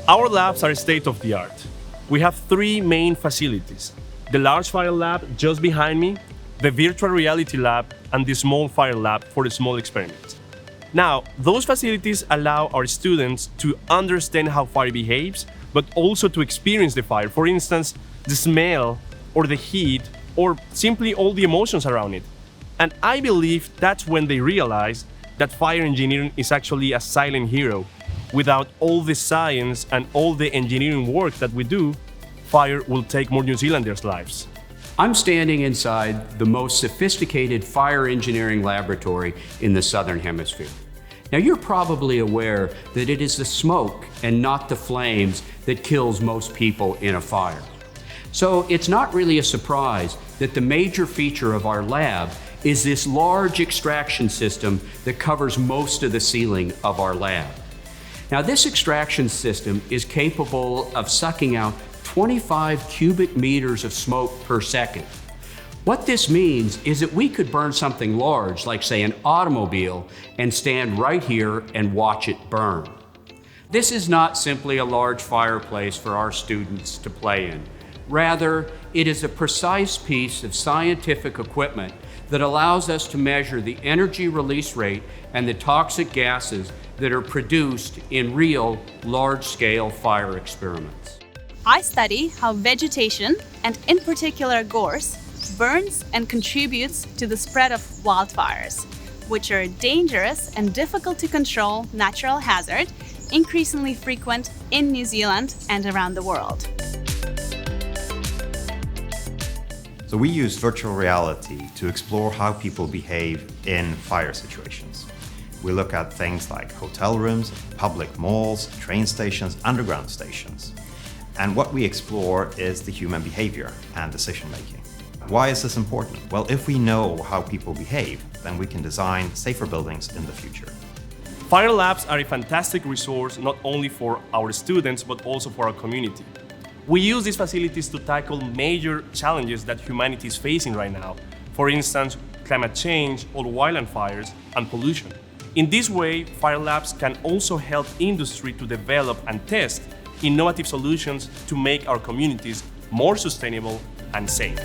Our labs are state-of-the-art. We have three main facilities: the large fire lab just behind me, the virtual reality lab, and the small fire lab for the small experiments. Now, those facilities allow our students to understand how fire behaves, but also to experience the fire. For instance, the smell, or the heat, or simply all the emotions around it. And I believe that's when they realize that fire engineering is actually a silent hero. Without all the science and all the engineering work that we do, fire will take more New Zealanders' lives. I'm standing inside the most sophisticated fire engineering laboratory in the Southern Hemisphere. Now, you're probably aware that it is the smoke and not the flames that kills most people in a fire. So it's not really a surprise that the major feature of our lab is this large extraction system that covers most of the ceiling of our lab. Now, this extraction system is capable of sucking out 25 cubic meters of smoke per second. What this means is that we could burn something large, like say an automobile, and stand right here and watch it burn. This is not simply a large fireplace for our students to play in. Rather, it is a precise piece of scientific equipment that allows us to measure the energy release rate and the toxic gases that are produced in real large-scale fire experiments. I study how vegetation, and in particular gorse, burns and contributes to the spread of wildfires, which are a dangerous and difficult to control natural hazard, increasingly frequent in New Zealand and around the world. So we use virtual reality to explore how people behave in fire situations. We look at things like hotel rooms, public malls, train stations, underground stations. And what we explore is the human behavior and decision making. Why is this important? Well, if we know how people behave, then we can design safer buildings in the future. Fire labs are a fantastic resource not only for our students, but also for our community. We use these facilities to tackle major challenges that humanity is facing right now. For instance, climate change, or wildfires, and pollution. In this way, fire labs can also help industry to develop and test innovative solutions to make our communities more sustainable and safe.